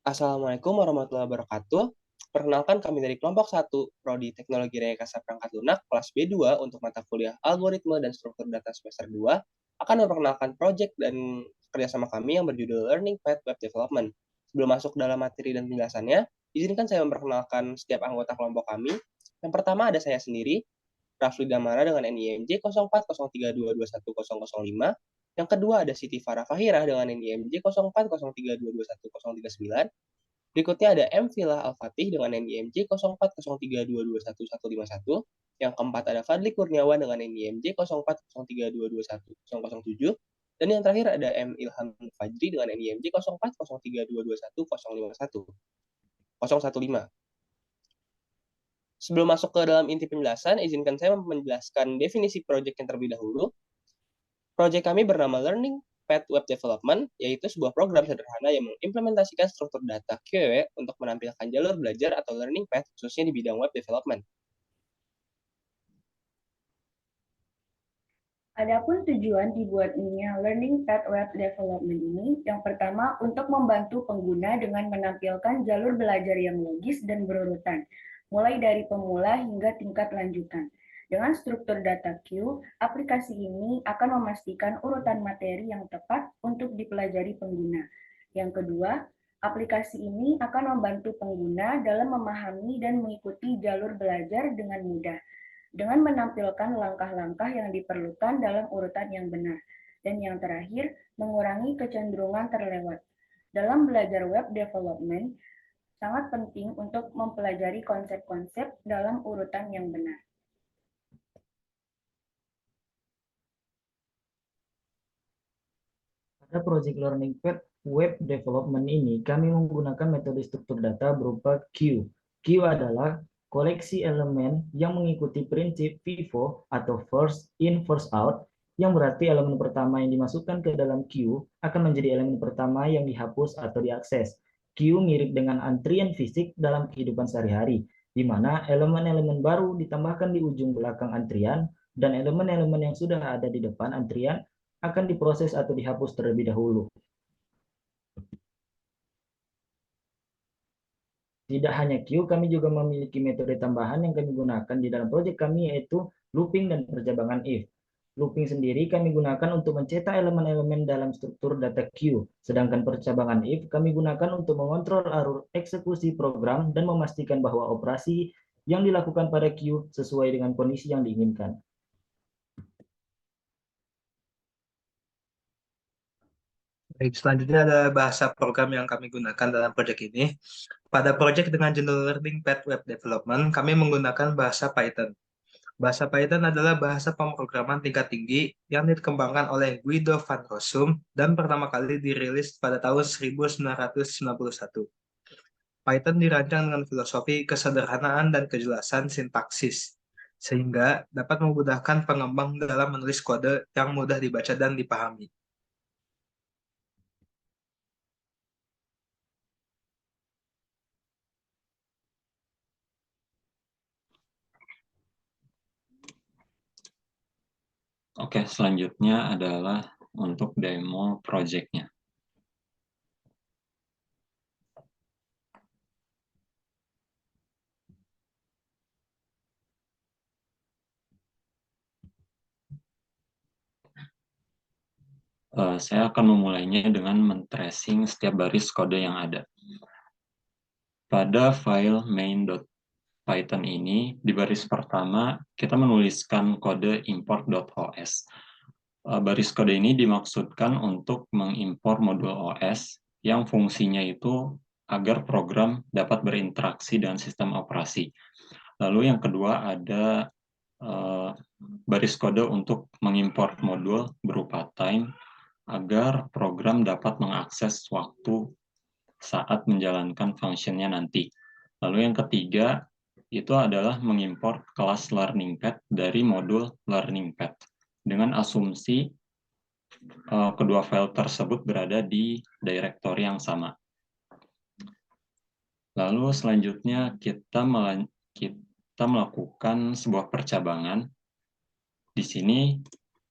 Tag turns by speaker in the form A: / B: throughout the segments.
A: Assalamualaikum warahmatullahi wabarakatuh. Perkenalkan kami dari kelompok 1, Prodi Teknologi Rekayasa Perangkat Lunak, kelas B2 untuk mata kuliah Algoritma dan Struktur Data semester 2, akan memperkenalkan proyek dan kerjasama kami yang berjudul Learning Path Web Development. Sebelum masuk dalam materi dan penjelasannya, izinkan saya memperkenalkan setiap anggota kelompok kami. Yang pertama ada saya sendiri, Rafli Damara dengan NIMJ 0403221005. Yang kedua ada Siti Farah Fahira dengan NIMJ 0403221039. Berikutnya ada M. Villa Al-Fatih dengan NIMJ 0403221151. Yang keempat ada Fadli Kurniawan dengan NIMJ 0403221007. Dan yang terakhir ada M. Ilham Fajri dengan NIMJ 0403221015. Sebelum masuk ke dalam inti penjelasan, izinkan saya menjelaskan definisi proyek yang terlebih dahulu. Proyek kami bernama Learning Path Web Development, yaitu sebuah program sederhana yang mengimplementasikan struktur data QW untuk menampilkan jalur belajar atau learning path khususnya di bidang web development.
B: Adapun tujuan dibuatnya Learning Path Web Development ini, yang pertama untuk membantu pengguna dengan menampilkan jalur belajar yang logis dan berurutan, mulai dari pemula hingga tingkat lanjutan. Dengan struktur data queue, aplikasi ini akan memastikan urutan materi yang tepat untuk dipelajari pengguna. Yang kedua, aplikasi ini akan membantu pengguna dalam memahami dan mengikuti jalur belajar dengan mudah, dengan menampilkan langkah-langkah yang diperlukan dalam urutan yang benar. Dan yang terakhir, mengurangi kecenderungan terlewat. Dalam belajar web development, sangat penting untuk mempelajari konsep-konsep dalam urutan yang benar.
C: Pada proyek Learning Path Web Development ini, kami menggunakan metode struktur data berupa queue. Queue adalah koleksi elemen yang mengikuti prinsip FIFO atau first in, first out, yang berarti elemen pertama yang dimasukkan ke dalam queue akan menjadi elemen pertama yang dihapus atau diakses. Queue mirip dengan antrian fisik dalam kehidupan sehari-hari, di mana elemen-elemen baru ditambahkan di ujung belakang antrian, dan elemen-elemen yang sudah ada di depan antrian akan diproses atau dihapus terlebih dahulu. Tidak hanya queue, kami juga memiliki metode tambahan yang kami gunakan di dalam proyek kami, yaitu looping dan percabangan if. Looping sendiri kami gunakan untuk mencetak elemen-elemen dalam struktur data queue, sedangkan percabangan if kami gunakan untuk mengontrol alur eksekusi program dan memastikan bahwa operasi yang dilakukan pada queue sesuai dengan kondisi yang diinginkan.
D: Baik, selanjutnya ada bahasa program yang kami gunakan dalam proyek ini. Pada proyek dengan judul Learning Path Web Development, kami menggunakan bahasa Python. Bahasa Python adalah bahasa pemrograman tingkat tinggi yang dikembangkan oleh Guido van Rossum dan pertama kali dirilis pada tahun 1991. Python dirancang dengan filosofi kesederhanaan dan kejelasan sintaksis, sehingga dapat memudahkan pengembang dalam menulis kode yang mudah dibaca dan dipahami.
E: Oke, selanjutnya adalah untuk demo project-nya. Saya akan memulainya dengan men-tracing setiap baris kode yang ada. Pada file main.python ini, di baris pertama, kita menuliskan kode import.os. Baris kode ini dimaksudkan untuk mengimpor modul OS yang fungsinya itu agar program dapat berinteraksi dengan sistem operasi. Lalu yang kedua ada baris kode untuk mengimpor modul berupa time agar program dapat mengakses waktu saat menjalankan fungsinya nanti. Lalu yang ketiga itu adalah mengimpor kelas learning path dari modul learning path dengan asumsi kedua file tersebut berada di direktori yang sama. Lalu selanjutnya kita melakukan sebuah percabangan. Di sini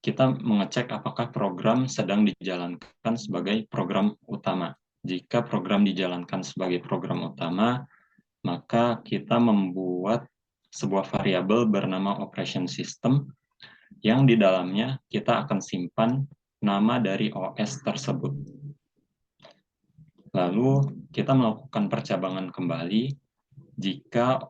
E: kita mengecek apakah program sedang dijalankan sebagai program utama. jika program dijalankan sebagai program utama, maka kita membuat sebuah variabel bernama operation system yang di dalamnya kita akan simpan nama dari OS tersebut. Lalu kita melakukan percabangan kembali jika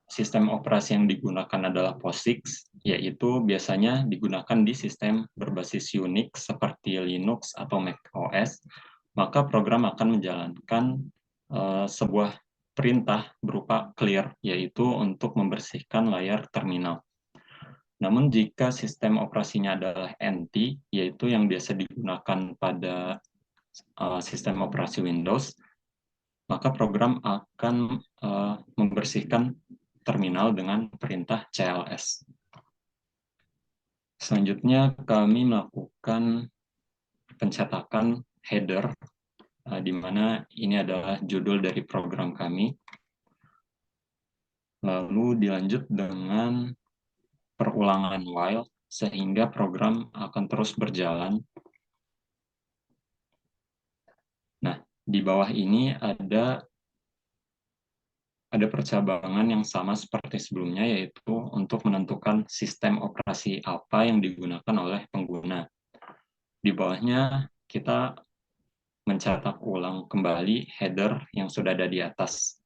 E: sistem operasi yang digunakan adalah POSIX, yaitu biasanya digunakan di sistem berbasis Unix seperti Linux atau Mac OS, maka program akan menjalankan sebuah perintah berupa clear, yaitu untuk membersihkan layar terminal. Namun jika sistem operasinya adalah NT, yaitu yang biasa digunakan pada sistem operasi Windows, maka program akan membersihkan terminal dengan perintah CLS. Selanjutnya kami melakukan pencetakan header, di mana ini adalah judul dari program kami. Lalu dilanjut dengan perulangan while, sehingga program akan terus berjalan. Nah, di bawah ini ada percabangan yang sama seperti sebelumnya, yaitu untuk menentukan sistem operasi apa yang digunakan oleh pengguna. Di bawahnya kita mencetak ulang kembali header yang sudah ada di atas.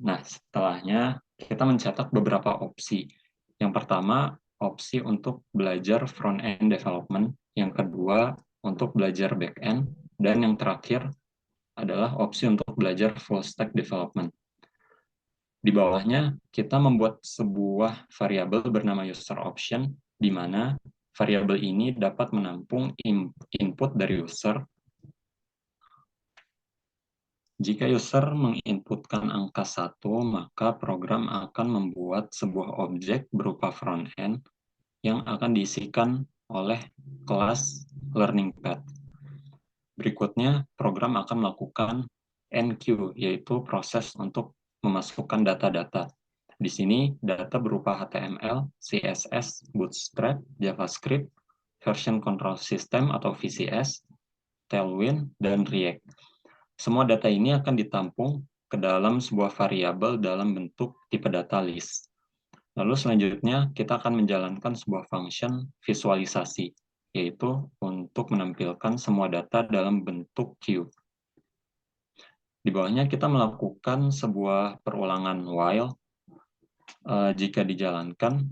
E: Nah, setelahnya kita mencetak beberapa opsi. Yang pertama, opsi untuk belajar front-end development. Yang kedua, untuk belajar back-end. Dan yang terakhir adalah opsi untuk belajar full-stack development. Di bawahnya, kita membuat sebuah variabel bernama user option, di mana variabel ini dapat menampung input dari user. Jika user menginputkan angka 1, maka program akan membuat sebuah objek berupa front-end yang akan diisikan oleh kelas learning path. Berikutnya, program akan melakukan enqueue, yaitu proses untuk memasukkan data-data. Di sini, data berupa HTML, CSS, Bootstrap, JavaScript, Version Control System atau VCS, Tailwind, dan React. Semua data ini akan ditampung ke dalam sebuah variabel dalam bentuk tipe data list. Lalu selanjutnya, kita akan menjalankan sebuah function visualisasi, yaitu untuk menampilkan semua data dalam bentuk queue. Di bawahnya kita melakukan sebuah perulangan while. Jika dijalankan,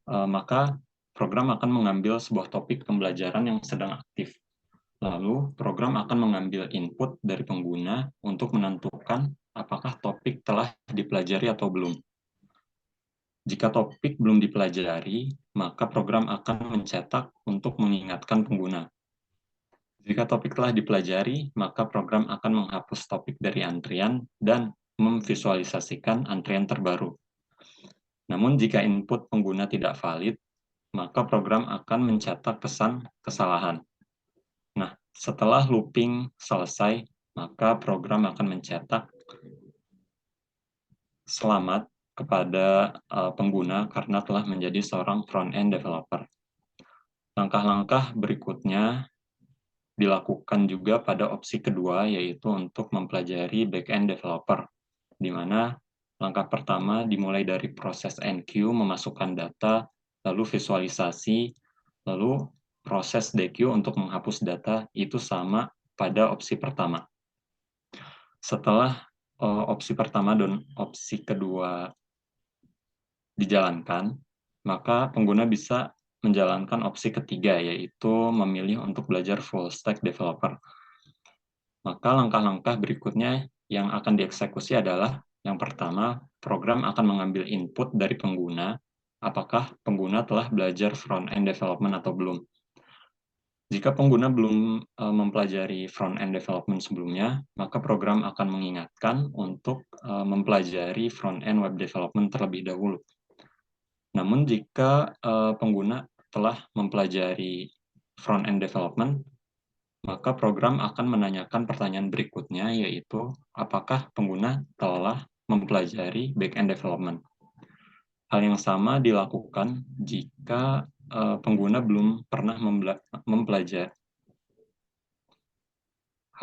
E: maka program akan mengambil sebuah topik pembelajaran yang sedang aktif. Lalu program akan mengambil input dari pengguna untuk menentukan apakah topik telah dipelajari atau belum. Jika topik belum dipelajari, maka program akan mencetak untuk mengingatkan pengguna. Jika topik telah dipelajari, maka program akan menghapus topik dari antrian dan memvisualisasikan antrian terbaru. Namun jika input pengguna tidak valid, maka program akan mencetak pesan kesalahan. Nah, setelah looping selesai, maka program akan mencetak selamat kepada pengguna karena telah menjadi seorang front-end developer. Langkah-langkah berikutnya dilakukan juga pada opsi kedua, yaitu untuk mempelajari back-end developer, di mana langkah pertama dimulai dari proses enqueue, memasukkan data, lalu visualisasi, lalu proses dequeue untuk menghapus data, itu sama pada opsi pertama. Setelah opsi pertama dan opsi kedua dijalankan, maka pengguna bisa menjalankan opsi ketiga, yaitu memilih untuk belajar full stack developer. Maka langkah-langkah berikutnya yang akan dieksekusi adalah, yang pertama, program akan mengambil input dari pengguna, apakah pengguna telah belajar front-end development atau belum. Jika pengguna belum mempelajari front-end development sebelumnya, maka program akan mengingatkan untuk mempelajari front-end web development terlebih dahulu. Namun jika pengguna telah mempelajari front-end development, maka program akan menanyakan pertanyaan berikutnya, yaitu apakah pengguna telah mempelajari back-end development. Hal yang sama dilakukan jika pengguna belum pernah mempelajari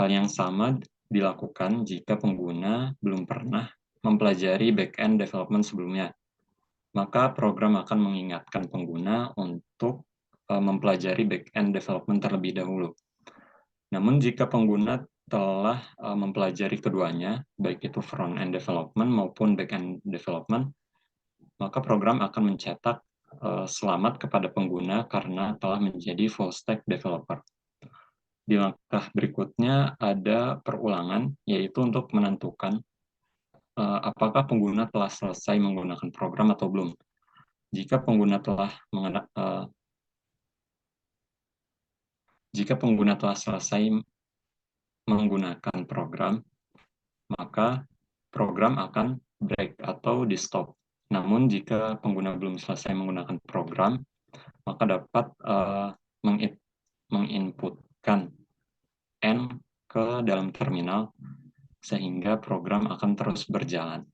E: Hal yang sama dilakukan jika pengguna belum pernah mempelajari back-end development sebelumnya. Maka program akan mengingatkan pengguna untuk mempelajari back-end development terlebih dahulu. Namun jika pengguna telah mempelajari keduanya, baik itu front-end development maupun back-end development, maka program akan mencetak selamat kepada pengguna karena telah menjadi full stack developer. Di langkah berikutnya ada perulangan, yaitu untuk menentukan apakah pengguna telah selesai menggunakan program atau belum. Jika pengguna telah selesai menggunakan program, maka program akan break atau di-stop. Namun jika pengguna belum selesai menggunakan program, maka dapat menginputkan N ke dalam terminal sehingga program akan terus berjalan.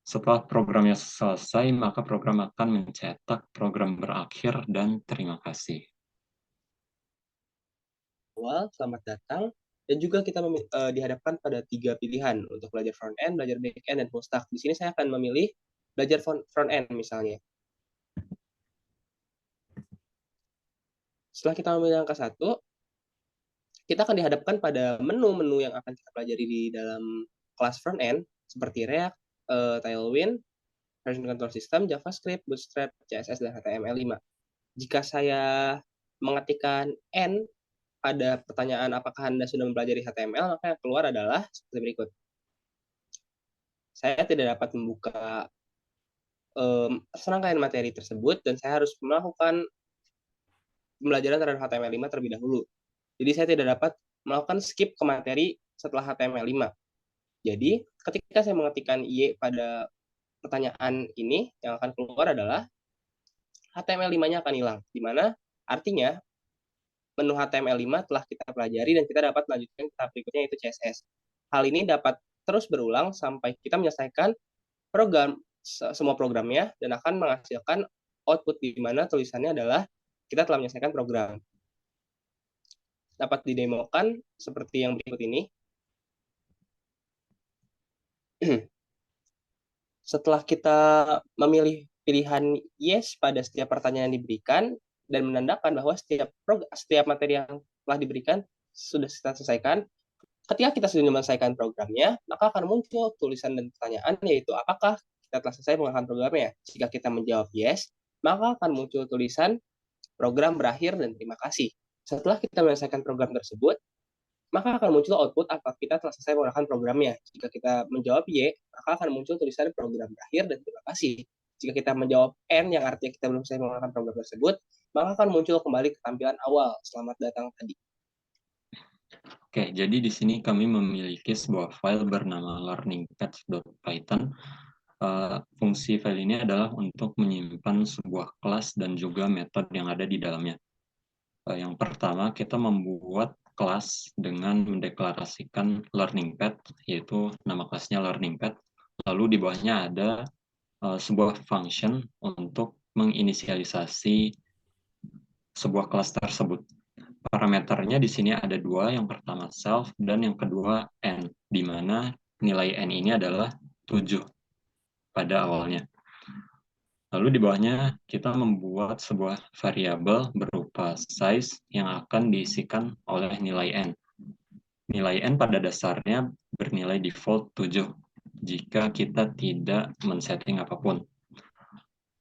E: Setelah programnya selesai, maka program akan mencetak program berakhir dan terima kasih.
A: Awal, selamat datang. Dan juga kita dihadapkan pada 3 pilihan untuk belajar front-end, belajar back-end, dan full stack. Di sini saya akan memilih belajar front-end misalnya. Setelah kita memilih angka 1, kita akan dihadapkan pada menu-menu yang akan kita pelajari di dalam kelas front-end, seperti React, Tailwind, Version Control System, JavaScript, Bootstrap, CSS, dan HTML5. Jika saya mengetikkan N pada pertanyaan apakah Anda sudah mempelajari HTML, maka yang keluar adalah seperti berikut. Saya tidak dapat membuka serangkaian materi tersebut, dan saya harus melakukan pembelajaran terhadap HTML5 terlebih dahulu. Jadi saya tidak dapat melakukan skip ke materi setelah HTML5. Jadi ketika saya mengetikkan Y pada pertanyaan ini, yang akan keluar adalah HTML5-nya akan hilang, di mana artinya menu HTML5 telah kita pelajari dan kita dapat melanjutkan ke tahap berikutnya, yaitu CSS. Hal ini dapat terus berulang sampai kita menyelesaikan semua programnya dan akan menghasilkan output di mana tulisannya adalah kita telah menyelesaikan program. Dapat didemokan seperti yang berikut ini. Setelah kita memilih pilihan yes pada setiap pertanyaan yang diberikan dan menandakan bahwa setiap materi yang telah diberikan sudah kita selesaikan, ketika kita sudah menyelesaikan programnya, maka akan muncul tulisan dan pertanyaan, yaitu apakah kita telah selesai menggunakan programnya. Jika kita menjawab yes, maka akan muncul tulisan program berakhir dan terima kasih. Setelah kita menyelesaikan program tersebut, maka akan muncul output apakah kita telah selesai menggunakan programnya. Jika kita menjawab Y, maka akan muncul tulisan program berakhir dan terima kasih. Jika kita menjawab N, yang artinya kita belum selesai menggunakan program tersebut, maka akan muncul kembali ke tampilan awal, selamat datang tadi.
E: Oke, jadi di sini kami memiliki sebuah file bernama learningpath.python. Fungsi file ini adalah untuk menyimpan sebuah kelas dan juga metode yang ada di dalamnya. Yang pertama, kita membuat kelas dengan mendeklarasikan learning path, yaitu nama kelasnya learning path. Lalu di bawahnya ada sebuah function untuk menginisialisasi sebuah kelas tersebut. Parameternya di sini ada 2, yang pertama self dan yang kedua n, di mana nilai n ini adalah 7 pada awalnya. Lalu di bawahnya kita membuat sebuah variabel berupa size yang akan diisikan oleh nilai n. Nilai n pada dasarnya bernilai default 7 jika kita tidak men-setting apapun.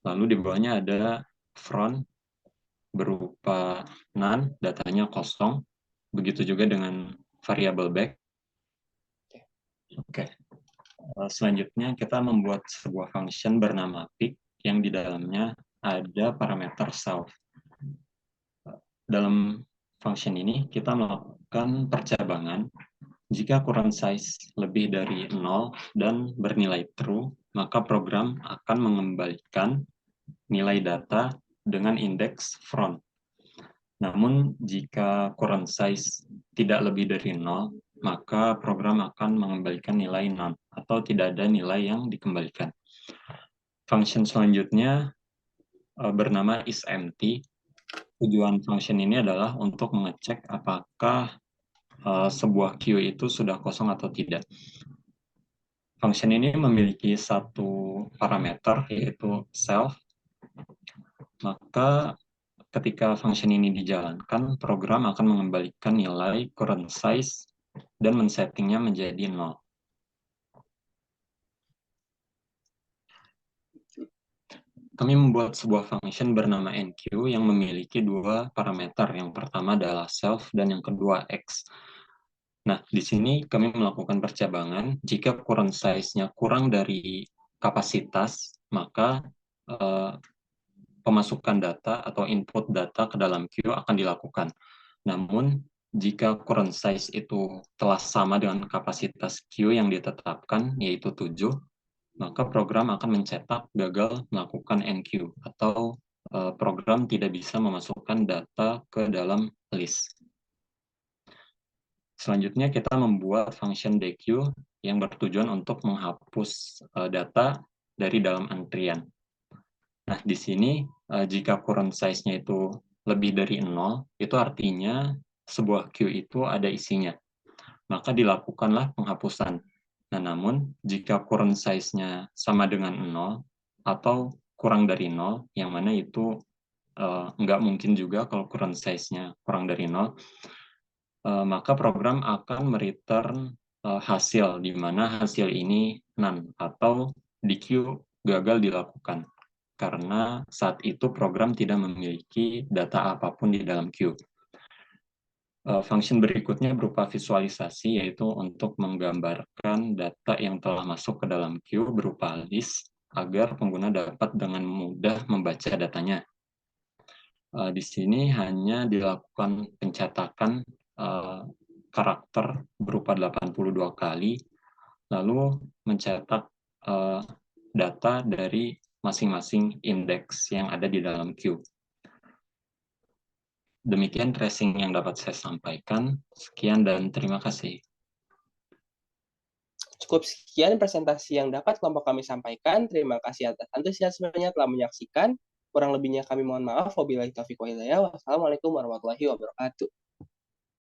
E: Lalu di bawahnya ada front berupa none, datanya kosong. Begitu juga dengan variabel back. Oke. Selanjutnya kita membuat sebuah function bernama pick yang di dalamnya ada parameter self. Dalam function ini kita melakukan percabangan. Jika current size lebih dari 0 dan bernilai true, maka program akan mengembalikan nilai data dengan indeks front. Namun jika current size tidak lebih dari 0, maka program akan mengembalikan nilai none atau tidak ada nilai yang dikembalikan. Function selanjutnya bernama isEmpty. Tujuan function ini adalah untuk mengecek apakah sebuah queue itu sudah kosong atau tidak. Function ini memiliki satu parameter, yaitu self. Maka ketika function ini dijalankan, program akan mengembalikan nilai current size dan men-settingnya menjadi 0. Kami membuat sebuah function bernama enqueue yang memiliki dua parameter. Yang pertama adalah self dan yang kedua x. Nah, di sini kami melakukan percabangan. Jika current size-nya kurang dari kapasitas, maka pemasukan data atau input data ke dalam queue akan dilakukan. Namun, jika current size itu telah sama dengan kapasitas queue yang ditetapkan, yaitu 7, maka program akan mencetak gagal melakukan enqueue atau program tidak bisa memasukkan data ke dalam list. Selanjutnya kita membuat function dequeue yang bertujuan untuk menghapus data dari dalam antrian. Nah, di sini jika current size-nya itu lebih dari 0, itu artinya sebuah queue itu ada isinya. Maka dilakukanlah penghapusan. Nah, namun jika current size-nya sama dengan 0 atau kurang dari 0, yang mana itu nggak mungkin juga kalau current size-nya kurang dari 0, maka program akan mereturn hasil, di mana hasil ini none atau di queue gagal dilakukan. Karena saat itu program tidak memiliki data apapun di dalam queue. Function berikutnya berupa visualisasi, yaitu untuk menggambarkan data yang telah masuk ke dalam queue berupa list, agar pengguna dapat dengan mudah membaca datanya. Di sini hanya dilakukan pencetakan karakter berupa 82 kali, lalu mencetak data dari masing-masing indeks yang ada di dalam queue. Demikian tracing yang dapat saya sampaikan. Sekian dan terima kasih.
A: Cukup sekian presentasi yang dapat kelompok kami sampaikan. Terima kasih atas antusiasmenya telah menyaksikan. Kurang lebihnya kami mohon maaf. Wabillahi taufiq wal hidayah. Wassalamualaikum warahmatullahi wabarakatuh.